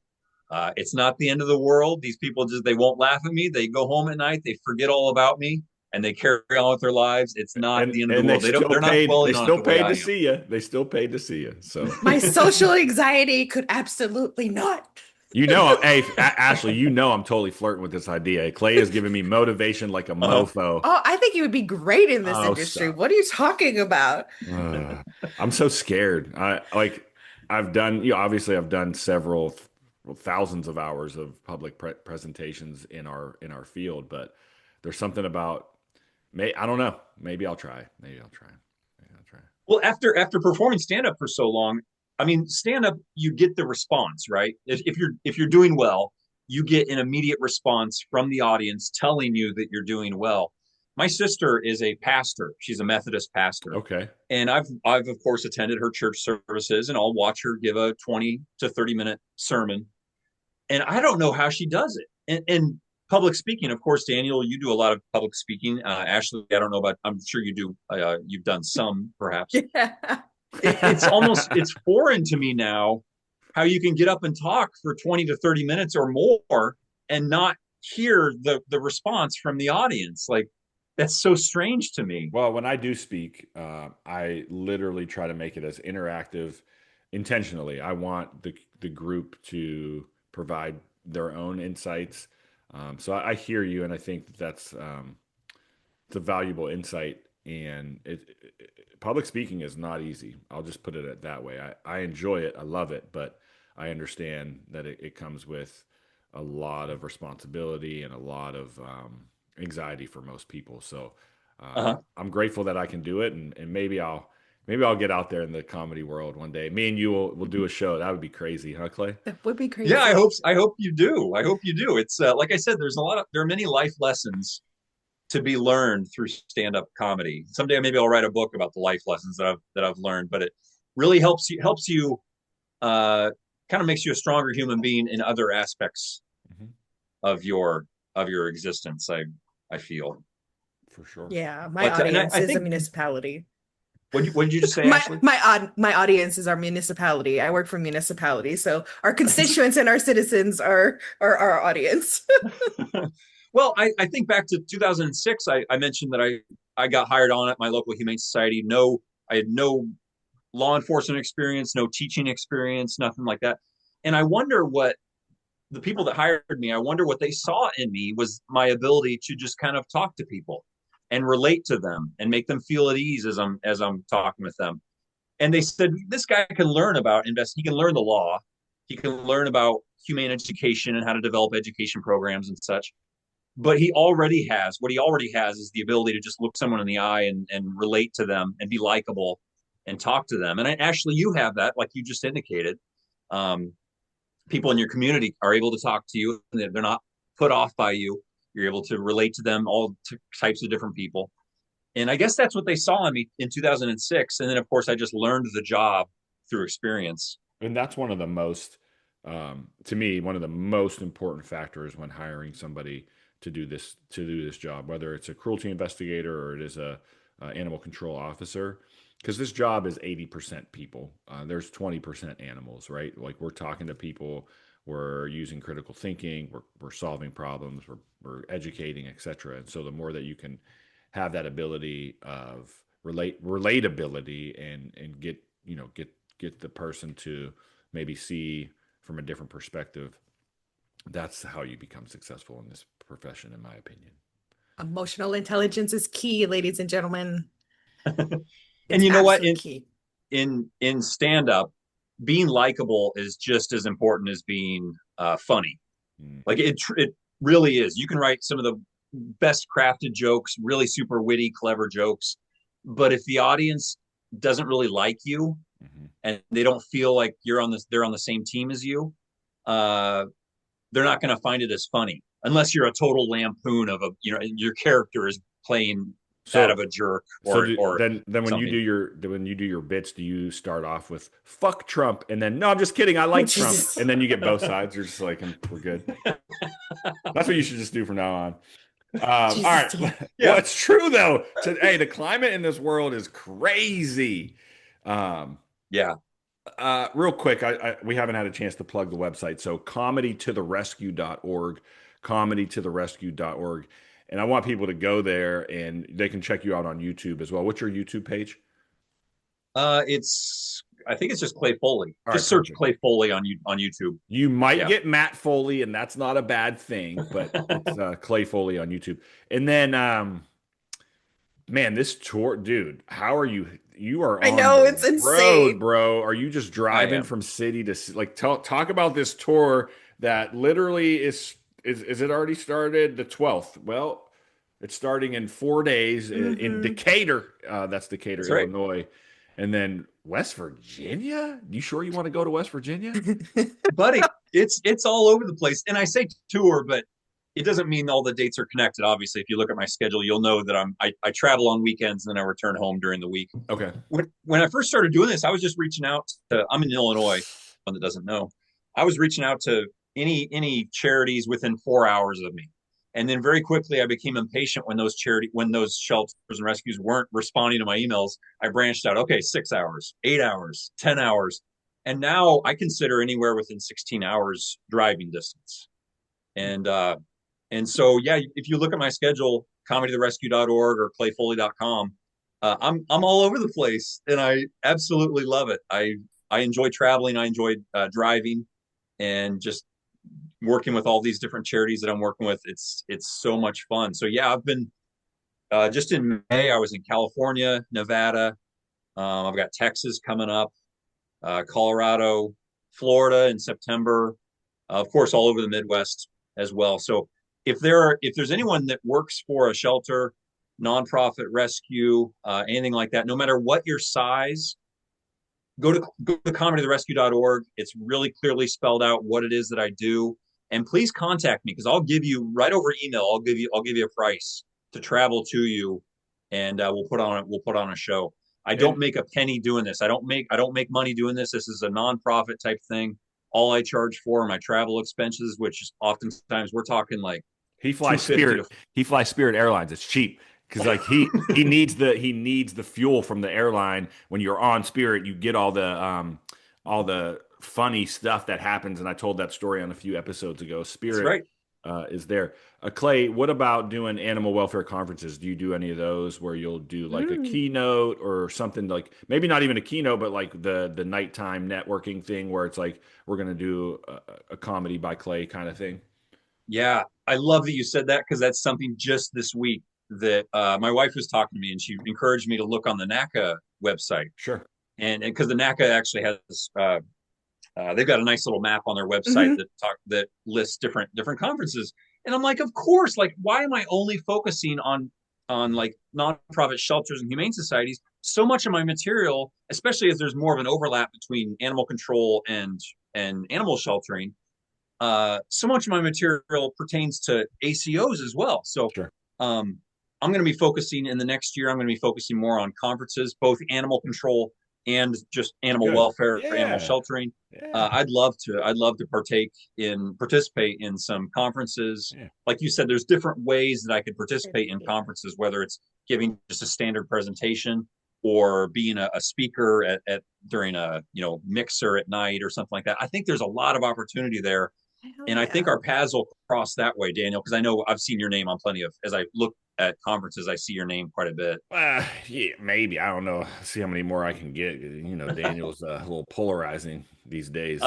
It's not the end of the world. These people they won't laugh at me. They go home at night, they forget all about me, and they carry on with their lives, it's not the end of the world. They're not they dwelling on it still the way paid I to am. see you. They still paid to see you. So My social anxiety could absolutely not. hey, Ashley, I'm totally flirting with this idea. Clay is giving me motivation like a mofo. Oh, I think you would be great in this Oh, industry. stop. What are you talking about? I'm so scared. I've done, obviously I've done several thousands of hours of public presentations in our field, but there's something about I don't know. Maybe I'll try. Maybe I'll try. Maybe I'll try. Well, after performing stand up for so long, I mean, stand up, you get the response, right? If you're doing well, you get an immediate response from the audience telling you that you're doing well. My sister is a pastor. She's a Methodist pastor. Okay. And I've of course attended her church services, and I'll watch her give a 20 to 30-minute sermon. And I don't know how she does it. And public speaking, of course, Daniel, you do a lot of public speaking. Ashley, I don't know about, I'm sure you do. You've done some, perhaps. Yeah. It's foreign to me now how you can get up and talk for 20 to 30 minutes or more and not hear the response from the audience. Like, that's so strange to me. Well, when I do speak, I literally try to make it as interactive intentionally. I want the group to provide their own insights. So I hear you, and I think that's it's a valuable insight. And public speaking is not easy. I'll just put it that way. I enjoy it. I love it, but I understand that it comes with a lot of responsibility and a lot of anxiety for most people. So I'm grateful that I can do it, and maybe I'll get out there in the comedy world one day. Me and you will do a show. That would be crazy, huh, Clay? That would be crazy. Yeah, I hope you do. I hope you do. It's like I said, there are many life lessons to be learned through stand-up comedy. Someday maybe I'll write a book about the life lessons that I've learned, but it really helps you kind of makes you a stronger human being in other aspects Mm-hmm. of your existence. I feel. For sure. Yeah, my audience is a municipality. What did you just say, Ashley? My audience is our municipality. I work for municipality, so our constituents and our citizens are our audience. Well, I think back to 2006. I mentioned that I got hired on at my local Humane Society. I had no law enforcement experience, no teaching experience, nothing like that. And I wonder what the people that hired me, I wonder what they saw in me was my ability to just kind of talk to people and relate to them and make them feel at ease as I'm talking with them. And they said, this guy can learn about he can learn the law, he can learn about humane education and how to develop education programs and such. But what he already has is the ability to just look someone in the eye and relate to them and be likable and talk to them. And Ashley, you have that, like you just indicated. People in your community are able to talk to you, and they're not put off by you. You're able to relate to them, all types of different people. And I guess that's what they saw in me in 2006. And then, of course, I just learned the job through experience. And that's one of the most, to me, one of the most important factors when hiring somebody to do this job, whether it's a cruelty investigator or it is a animal control officer, because this job is 80% people. There's 20% animals, right? Like, we're talking to people, we're using critical thinking, we're solving problems, we're educating, etc. And so the more that you can have that ability of relatability and get the person to maybe see from a different perspective, that's how you become successful in this profession, in my opinion. Emotional intelligence is key, ladies and gentlemen. And you know what? In stand up, being likable is just as important as being funny. Like, it really is. You can write some of the best crafted jokes, really super witty, clever jokes, but if the audience doesn't really like you and they don't feel like they're on the same team as you, they're not going to find it as funny unless you're a total lampoon of your character is playing that of a jerk. Then when you do your bits, do you start off with "fuck Trump" and then "no, I'm just kidding, I like Trump," and then you get both sides? You're just like, we're good. That's what you should just do from now on. All right. Yeah. Well, it's true though. Hey, the climate in this world is crazy. Yeah. Real quick, we haven't had a chance to plug the website. So comedytotherescue.org, comedytotherescue.org. and I want people to go there and they can check you out on YouTube as well. What's your YouTube page? I think it's just Clay Foley. All right, Just search perfect. Clay Foley on YouTube. You might Yeah. get Matt Foley, and that's not a bad thing, but it's Clay Foley on YouTube. And then, man, this tour, dude, how are you? You are I on know, the it's road, insane. bro. Are you just I driving am. from city to like talk about this tour that literally is it already started the 12th? Well, it's starting in 4 days in Hmm. Decatur. That's Decatur, That's right. Illinois, and then West Virginia. You sure you want to go to West Virginia? Buddy, it's all over the place. And I say tour, but it doesn't mean all the dates are connected. Obviously, if you look at my schedule, you'll know that I travel on weekends and then I return home during the week. Okay. When I first started doing this, I was just reaching out to, I'm in Illinois, one that doesn't know. I was reaching out to any charities within 4 hours of me. And then very quickly I became impatient when those shelters and rescues weren't responding to my emails. I branched out, okay, 6 hours, 8 hours, 10 hours. And now I consider anywhere within 16 hours driving distance. And so yeah, if you look at my schedule, comedytherescue.org or clayfoley.com, I'm all over the place, and I absolutely love it. I enjoy traveling. I enjoy driving, and just working with all these different charities that I'm working with. It's so much fun. So yeah, I've been just in May. I was in California, Nevada. I've got Texas coming up, Colorado, Florida in September. Of course, all over the Midwest as well. So if there's anyone that works for a shelter, nonprofit, rescue, anything like that, no matter what your size, go to comedytherescue.org. It's really clearly spelled out what it is that I do, and please contact me because I'll give you right over email. I'll give you a price to travel to you, and we'll put on a show. I don't And make a penny doing this. I don't make money doing this. This is a nonprofit type thing. All I charge for are my travel expenses, which is oftentimes we're talking like he two flies fifty Spirit. to. He flies Spirit Airlines. It's cheap because like he needs the fuel from the airline. When you're on Spirit, you get all the funny stuff that happens. And I told that story on a few episodes ago. That's Spirit right. is there. Clay, what about doing animal welfare conferences? Do you do any of those where you'll do like a Mm. keynote or something like maybe not even a keynote, but like the nighttime networking thing where it's like we're gonna do a comedy by Clay kind of thing? Yeah, I love that you said that because that's something just this week that my wife was talking to me and she encouraged me to look on the NACA website. Sure. And because the NACA actually has they've got a nice little map on their website Hmm. that lists different conferences. And I'm like, of course, like why am I only focusing on like nonprofit shelters and humane societies? So much of my material, especially as there's more of an overlap between animal control and animal sheltering, so much of my material pertains to ACOs as well. So Sure. um, I'm going to be focusing in the next year. I'm going to be focusing more on conferences, both animal control and just animal Good. welfare, animal Yeah. sheltering. Yeah. I'd love to participate in some conferences. Yeah. Like you said, there's different ways that I could participate in Yeah. conferences, whether it's giving just a standard presentation or being a speaker at during a mixer at night or something like that. I think there's a lot of opportunity there, Hell and I think yeah. our paths will cross that way, Daniel, because I know I've seen your name on plenty of, as I look at conferences, I see your name quite a bit. Yeah, maybe. I don't know. See how many more I can get. Daniel's a little polarizing these days.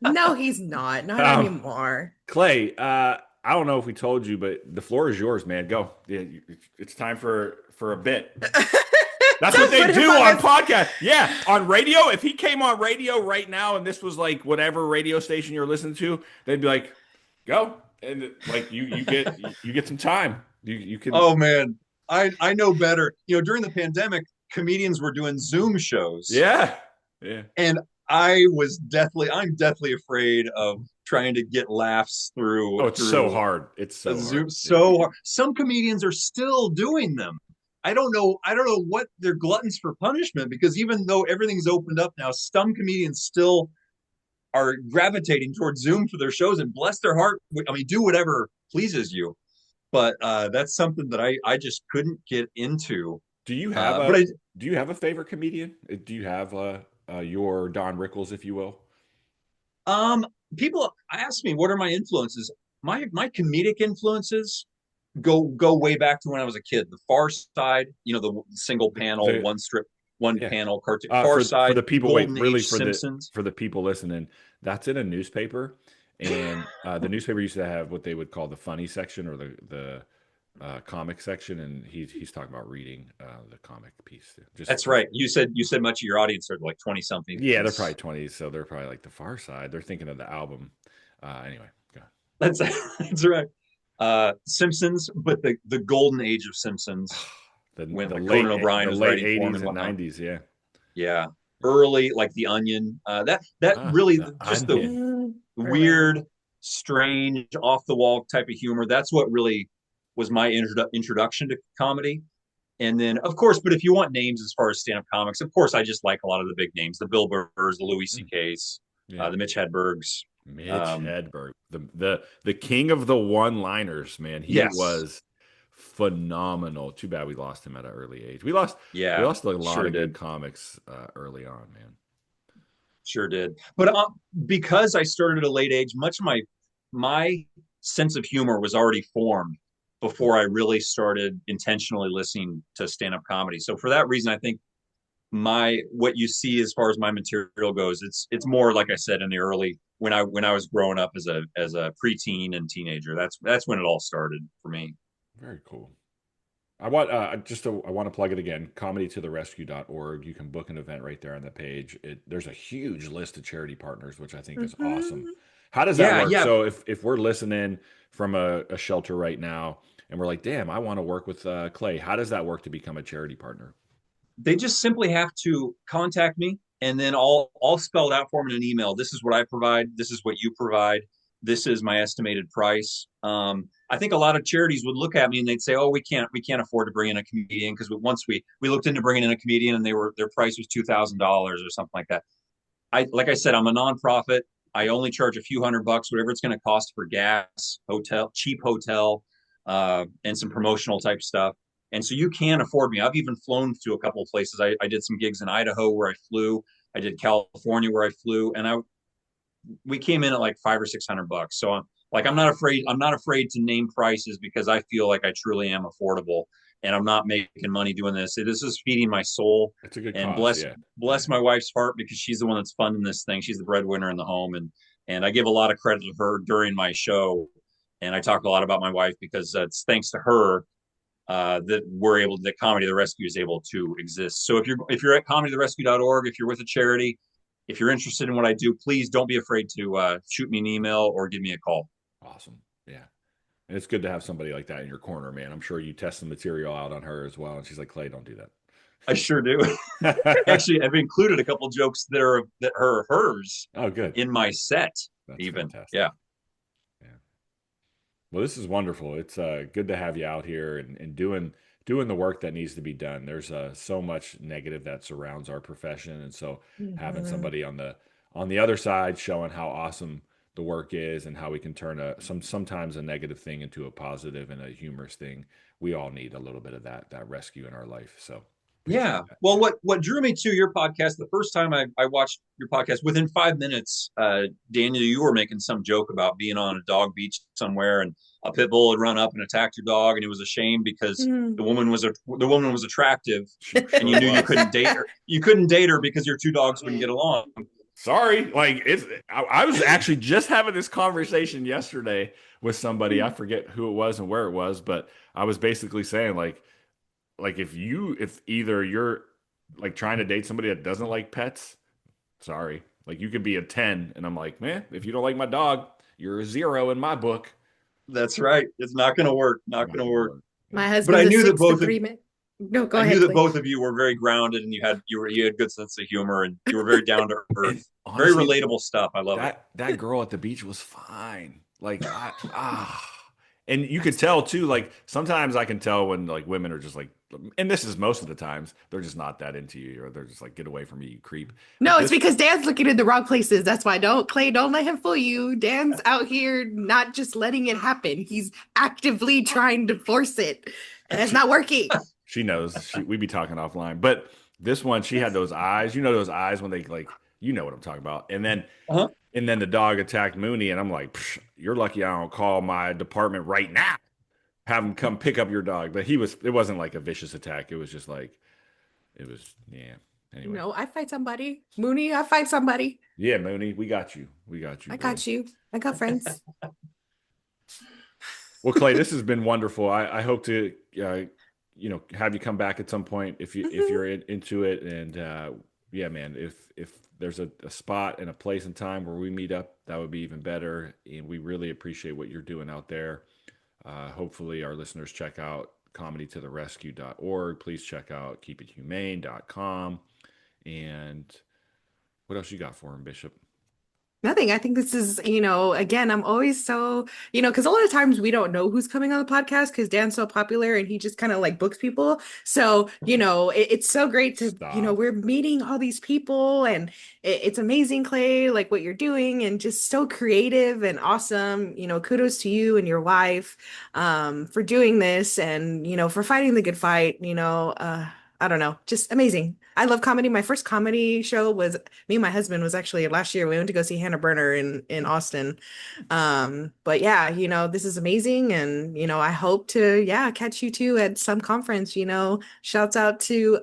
No, he's not. Not Um, anymore. Clay, I don't know if we told you, but the floor is yours, man. Go. Yeah, it's time for a bit. That's what Don't they put him do on on this. podcast. Yeah, on radio. If he came on radio right now and this was like whatever radio station you're listening to, they'd be like, "Go." And like you get some time. You can. Oh man, I know better. During the pandemic, comedians were doing Zoom shows, Yeah. Yeah. and I'm deathly afraid of trying to get laughs Oh, it's so through hard. It's a so hard. Zoom. Yeah. So hard. Some comedians are still doing them. I don't know what they're gluttons for punishment, because even though everything's opened up now, some comedians still are gravitating towards Zoom for their shows, and bless their heart. I mean, do whatever pleases you. But that's something that I just couldn't get into. Do you have But a Do you have a favorite comedian? Do you have your Don Rickles, if you will? people ask me what are my influences. My comedic influences. go way back to when I was a kid. The Far Side, the single panel, The one strip, one yeah. panel cartoon. Far For Side, the people, wait, Golden really Age Simpsons. for the people listening, that's in a newspaper, and the newspaper used to have what they would call the funny section or the comic section, and he's talking about reading the comic piece. That's right. You said much of your audience are like 20 Yeah, they're probably somethings. 20s, so they're probably like the Far Side. They're thinking of the album. Anyway, go That's that's right. Simpsons, but the golden age of Simpsons when the like Conan the O'Brien is late writing for him 80s and and whatnot. 90s. Yeah. Yeah, early like The Onion. That really The just the Onion. Around. weird, strange, off the wall type of humor. That's what really was my introduction to comedy. And then, of course, but if you want names as far as stand-up comics, of course, I just like a lot of the big names: the Bill Burrs, the Louis Mm, C.K.'s, yeah. the Mitch Hedbergs. Mitch Um, Hedberg, the king of the one-liners, man. He yes, was phenomenal. Too bad we lost him at an early age. We yeah, lost a lot sure of good did. comics early on, man. Sure did. But because I started at a late age, much of my sense of humor was already formed before I really started intentionally listening to stand-up comedy. So for that reason, I think my what you see as far as my material goes, it's more like I said in the early when I was growing up as a preteen and teenager. That's when it all started for me. Very cool. I want to plug it again, comedytotherescue.org. You can book an event right there on the page. There's a huge list of charity partners, which I think is awesome. Mhm. How does that Yeah, work? yeah. So if we're listening from a shelter right now and we're like, damn, I want to work with Clay, how does that work to become a charity partner? They just simply have to contact me and then all spelled out for them in an email. This is what I provide. This is what you provide. This is my estimated price. I think a lot of charities would look at me and they'd say, "Oh, we can't afford to bring in a comedian because once we looked into bringing in a comedian and their price was $2,000 or something like that." Like I said, I'm a nonprofit. I only charge a few $100, whatever it's going to cost for gas, hotel, cheap hotel, and some promotional type stuff. And so you can afford me. I've even flown to a couple of places. I did some gigs in Idaho where I flew. I did California where I flew, and we came in at like $500 or $600. So I'm not Wow, afraid. I'm not afraid to name prices because I feel like I truly am affordable, and I'm not making money doing this. This is feeding my soul, it's a good and cause. bless Yeah, bless yeah. my wife's heart because she's the one that's funding this thing. She's the breadwinner in the home, and I give a lot of credit to her during my show, and I talk a lot about my wife because it's thanks to her that Comedy the Rescue is able to exist. So if you're at comedytherescue.org, if you're with a charity, if you're interested in what I do, please don't be afraid to shoot me an email or give me a call. Awesome. Yeah. And it's good to have somebody like that in your corner, man. I'm sure you test the material out on her as well. And she's like, Clay, don't do I sure do. that. Actually, I've included a couple jokes that are hers Oh, good. in my set. That's Even fantastic. yeah, Yeah. Well, this is wonderful. It's good to have you out here and doing the work that needs to be done. There's so much negative that surrounds our profession, and so having Mhm. somebody on the other side showing how awesome the work is and how we can turn sometimes a negative thing into a positive and a humorous thing. We all need a little bit of that rescue in our life. So appreciate yeah. that. Well, Yeah. what drew me to your podcast the first time I watched your podcast, within 5 minutes, Daniel, you were making some joke about being on a dog beach somewhere and a pit bull had run up and attacked your dog, and it was a shame because Mhm. the woman was attractive, She and you sure knew you was. couldn't date her. You couldn't date her because your two dogs wouldn't get along. Sorry, like I was actually just having this conversation yesterday with somebody. I forget who it was and where it was, but I was basically saying like if either you're like trying to date somebody that doesn't like pets, sorry, like you could be a 10, and I'm like, man, if you don't like my dog, you're a 0 in my book. That's right. It's not going to work. Not Not going to gonna work. work. Yeah. My But I husband's a knew that six to both of three man. No, go I knew ahead, that Clay. both of you were very grounded and you had good sense of humor and you were very down to And earth. Very honestly, relatable stuff. I love it. that girl at the beach was fine. Like and you could tell too, like sometimes I can tell when like women are just like, and this is most of the times, they're just not that into you, or they're just like, get away from me, you creep. But No, it's this because Dan's looking in the wrong places. That's why. Don't, Clay, don't let him fool you. Dan's out here not just letting it happen. He's actively trying to force it. And it's she not working. she knows. We be talking offline. But this one, she had those eyes, those eyes when they like, what I'm talking about. Uh-huh. And then the dog attacked Mooney, and I'm like, you're lucky I don't call my department right now. have him come pick up your dog. But it wasn't like a vicious attack. It was just like, yeah. Anyway. No, I fight somebody. Mooney, I fight somebody. Yeah, Mooney, we got you. We got you, I bro. got you. I got friends. Well, Clay, this has been wonderful. I hope to, have you come back at some point if you're into it. And yeah, man, if there's a spot and a place and time where we meet up, that would be even better. And we really appreciate what you're doing out there. Hopefully, our listeners check out comedytotherescue.org. Please check out keepithumane.com. And what else you got for him, Bishop? Nothing. I think this is, again, I'm always so, because a lot of times we don't know who's coming on the podcast because Dan's so popular and he just kind of like books people. So, it's so great to, Stop. we're meeting all these people and it's amazing, Clay, like what you're doing and just so creative and awesome. Kudos to you and your wife for doing this and, for fighting the good fight, I don't know, just amazing. I love comedy. My first comedy show was me and my husband was actually last year. We went to go see Hannah Berner in Austin. But yeah, this is amazing. And, I hope to, catch you too at some conference, shouts out to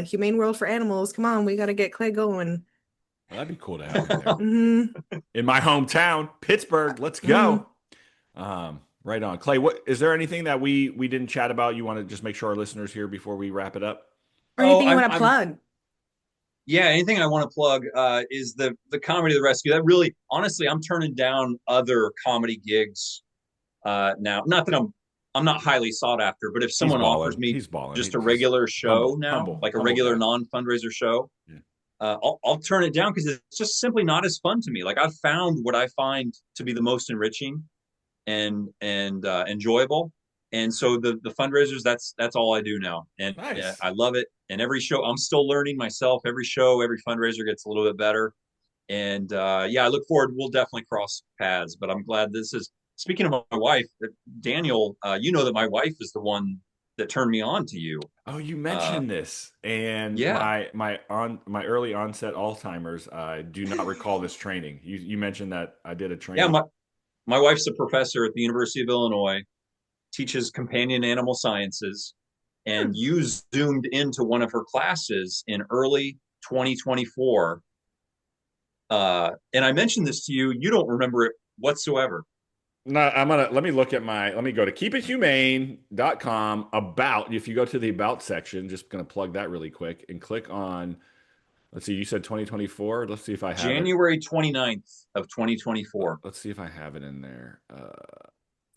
Humane World for Animals. Come on, we got to get Clay going. Well, that'd be cool to have him there. In my hometown, Pittsburgh. Let's go. Right on. Clay, what is there anything that we didn't chat about you want to just make sure our listeners hear before we wrap it up? Or anything you want to plug? Yeah, anything I want to plug is the Comedy of the Rescue. That really, honestly, I'm turning down other comedy gigs now. Not that I'm not highly sought after, but if someone offers me just a regular show like a regular non-fundraiser show, I'll turn it down because it's just simply not as fun to me. Like I've found what I find to be the most enriching and enjoyable. And so the fundraisers, that's all I do now. And nice. I love it. And every show, I'm still learning myself. Every show, every fundraiser gets a little bit better. And I look forward. We'll definitely cross paths. But I'm glad this is, speaking of my wife, Daniel, that my wife is the one that turned me on to you. Oh, you mentioned this. And my early onset Alzheimer's, I do not recall this training. You mentioned that I did a training. Yeah, my wife's a professor at the University of Illinois, teaches companion animal sciences, and you zoomed into one of her classes in early 2024. And I mentioned this to you. You don't remember it whatsoever. No, let me go to keepithumane.com if you go to the about section, just going to plug that really quick and click on, let's see, you said 2024. Let's see if I have January 29th of 2024. Let's see if I have it in there.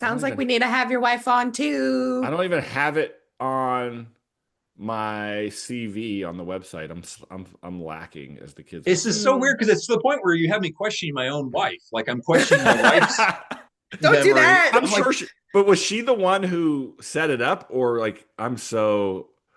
Sounds like we need to have your wife on too. I don't even have it on my CV on the website. I'm lacking, as the kids. This is so weird because it's to the point where you have me questioning my own wife. Like I'm questioning my wife's. Don't do that. I'm sure but was she the one who set it up, or like I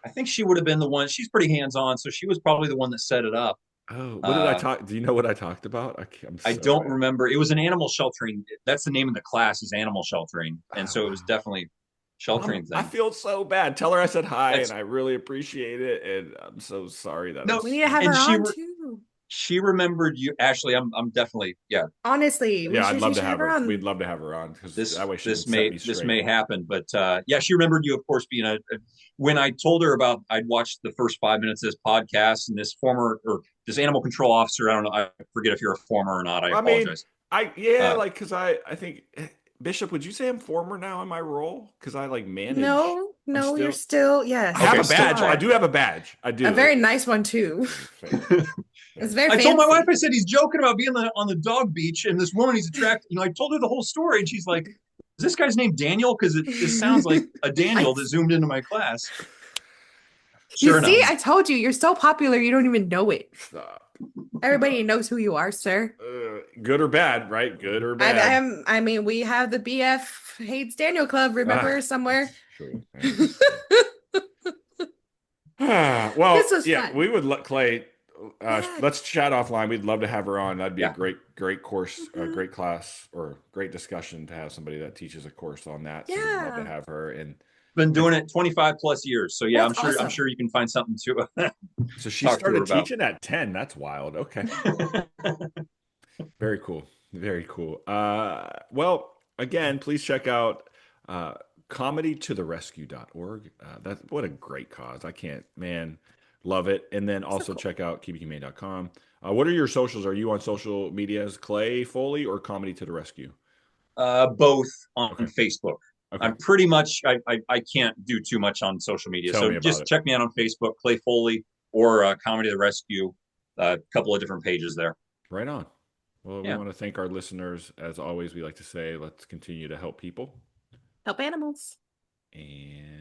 think she would have been the one. She's pretty hands-on, so she was probably the one that set it up. Oh, what did I talk? Do you know what I talked about? I don't remember. It was an animal sheltering. That's the name of the class, is animal sheltering, and so it was definitely sheltering thing. I feel so bad. Tell her I said hi, and I really appreciate it, and I'm so sorry that. No, we need to have her on too. She remembered you, Ashley. I'm definitely Honestly, I'd love to have her on. We'd love to have her on because this may happen. But she remembered you, of course, being when I told her about, I'd watched the first 5 minutes of this podcast, and this animal control officer. I don't know. I forget if you're a former or not. I apologize. Because I think. Bishop, would you say I'm former now in my role? Because I manage. No, you're still, yes. I have a badge. I do have a badge. I do. A very nice one too. It's very fancy. I told my wife, I said, he's joking about being on the dog beach, and this woman he's attracted. I told her the whole story, and she's like, is this guy's name Daniel? Because it sounds like a Daniel that zoomed into my class. Sure enough. I told you, you're so popular, you don't even know it. Stop. Everybody knows who you are, sir. Good or bad, right? Good or bad. I mean, we have the BF Hates Daniel Club, remember, somewhere? True. Well, fun. We would Clay. Let's chat offline. We'd love to have her on. That'd be a great course, a great class, or great discussion to have somebody that teaches a course on that. So we'd love to have her. And been doing it 25 plus years. So I'm sure you can find something to. So she started teaching at 10. That's wild. Okay. Very cool. Very cool. Well, again, please check out comedytotherescue.org. That's what a great cause. I can't, man, love it. And then So also cool. check out keepithumane.com. What are your socials? Are you on social media as Clay Foley or Comedy to the Rescue? Both on Okay. Facebook. Okay. I'm pretty much I can't do too much on social media, Tell so me about just it. check me out on Facebook, Clay Foley, or Comedy to the Rescue. A couple of different pages there. Right on. Well, we Yeah. want to thank our listeners. As always, we like to say, let's continue to help people. Help animals. And